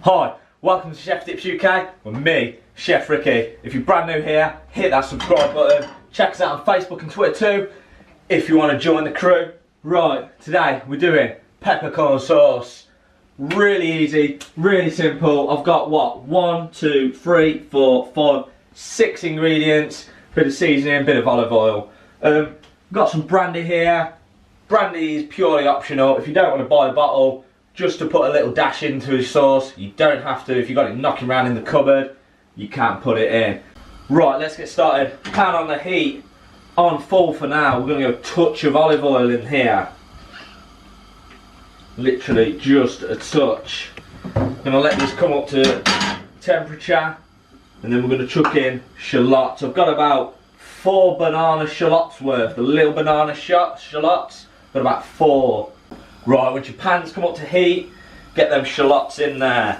Hi, welcome to Chef Dips UK with me, Chef Ricky. If you're brand new here, hit that subscribe button. Check us out on Facebook and Twitter too, if you want to join the crew. Right, today we're doing peppercorn sauce. Really easy, really simple. I've got what? 1, 2, 3, 4, 5, 6 ingredients. Bit of seasoning, bit of olive oil. Got some brandy here. Brandy is purely optional. If you don't want to buy a bottle, just to put a little dash into his sauce. You don't have to. If you've got it knocking around in the cupboard, you can't put it in. Right, let's get started. Pan on the heat, on full for now. We're going to go a touch of olive oil in here. Literally just a touch. Going to let this come up to temperature, and then we're going to chuck in shallots. I've got about 4 banana shallots worth. The little banana shallots, got about 4. Right, once your pans come up to heat, get them shallots in there.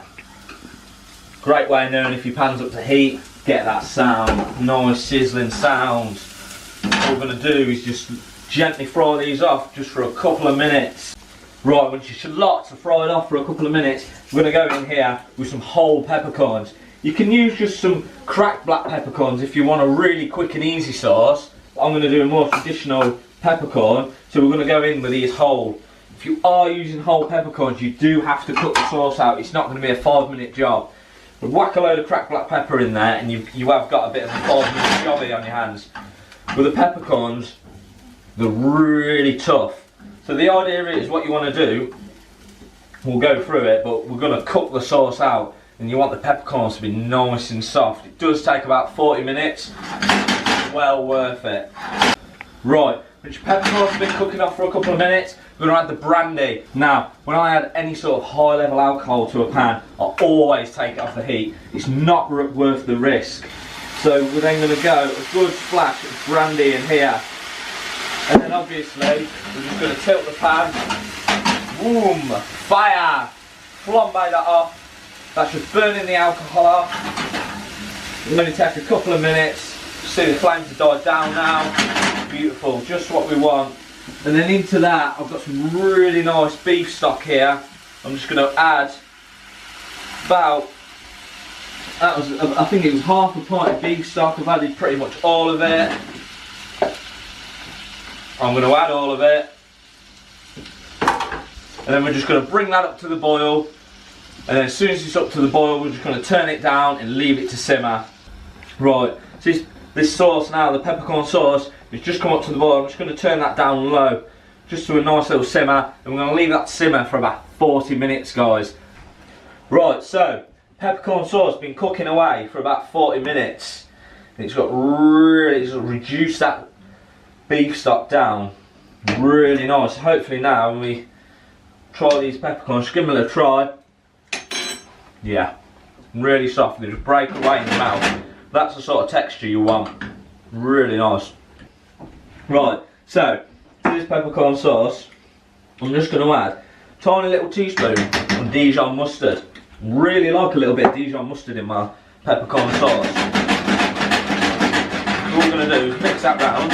Great way of knowing if your pan's up to heat, get that sound, nice sizzling sound. What we're going to do is just gently fry these off just for a couple of minutes. Right, once your shallots are fried off for a couple of minutes, we're going to go in here with some whole peppercorns. You can use just some cracked black peppercorns if you want a really quick and easy sauce. I'm going to do a more traditional peppercorn, so we're going to go in with these whole. If you are using whole peppercorns, you do have to cook the sauce out. It's not going to be a 5-minute job. But whack a load of cracked black pepper in there and you have got a bit of a 5-minute job here on your hands. With the peppercorns, they're really tough. So the idea is what you want to do, we'll go through it, but we're going to cook the sauce out and you want the peppercorns to be nice and soft. It does take about 40 minutes, well worth it. Right, once your peppercorns have been cooking off for a couple of minutes, we're going to add the brandy. Now, when I add any sort of high level alcohol to a pan, I always take it off the heat. It's not worth the risk. So we're then going to go a good splash of brandy in here. And then obviously, we're just going to tilt the pan. Boom! Fire! Flambe that off. That's just burning the alcohol off. It'll only take a couple of minutes. See the flames have died down now. Beautiful, just what we want. And then into that, I've got some really nice beef stock here. I'm just going to add about, I think it was half a pint of beef stock. I've added pretty much all of it. I'm going to add all of it. And then we're just going to bring that up to the boil. And then as soon as it's up to the boil, we're just going to turn it down and leave it to simmer. Right, so this sauce now, the peppercorn sauce, it's just come up to the boil. I'm just going to turn that down low, just to a nice little simmer, and we're going to leave that simmer for about 40 minutes, guys. Right, so peppercorn sauce has been cooking away for about 40 minutes. And it's got really reduced that beef stock down, really nice. Hopefully now when we try these peppercorns, just give them a little try. Yeah, really soft. They just break away in the mouth. That's the sort of texture you want. Really nice. Right, so to this peppercorn sauce, I'm just going to add a tiny little teaspoon of Dijon mustard. Really like a little bit of Dijon mustard in my peppercorn sauce. So what we're going to do is mix that round.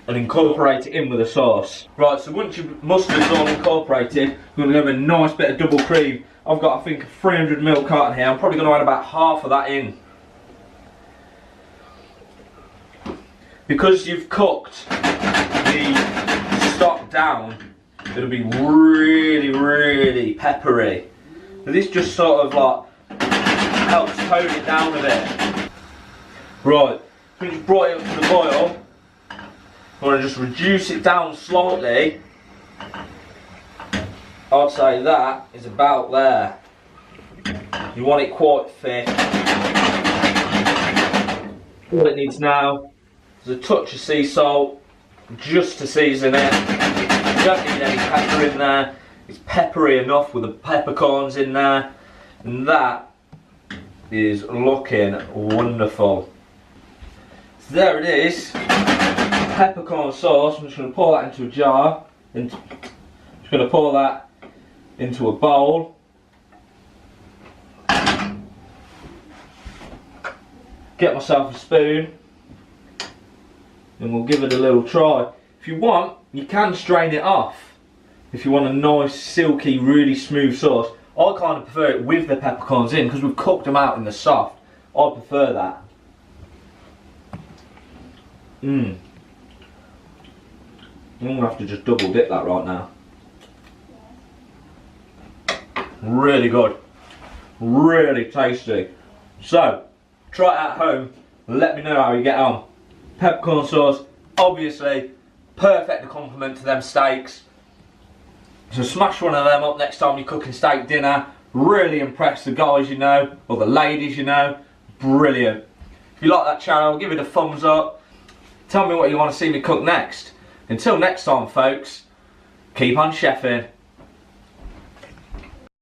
And incorporate it in with the sauce. Right, so once your mustard's all incorporated, we're going to have a nice bit of double cream. I've got, I think, a 300 ml carton here. I'm probably going to add about half of that in. Because you've cooked the stock down, it'll be really, really peppery. So this just sort of like helps tone it down a bit. Right, so we just brought it up to the boil. I'm going to just reduce it down slightly. I'd say that is about there. You want it quite thick. All it needs now is a touch of sea salt, just to season it. You don't need any pepper in there. It's peppery enough with the peppercorns in there. And that is looking wonderful. So there it is. Peppercorn sauce. I'm just going to pour that into a jar. And just going to pour that into a bowl. Get myself a spoon and we'll give it a little try. If you want, you can strain it off. if you want a nice, silky, really smooth sauce. I kind of prefer it with the peppercorns in because we've cooked them out in the soft. I prefer that. I'm going to have to just double dip that right now. Really good. Really tasty. So, try it at home. Let me know how you get on. Peppercorn sauce, obviously, perfect to complement to them steaks. So smash one of them up next time you're cooking steak dinner. Really impress the guys you know, or the ladies you know. Brilliant. If you like that channel, give it a thumbs up. Tell me what you want to see me cook next. Until next time, folks, keep on chefing.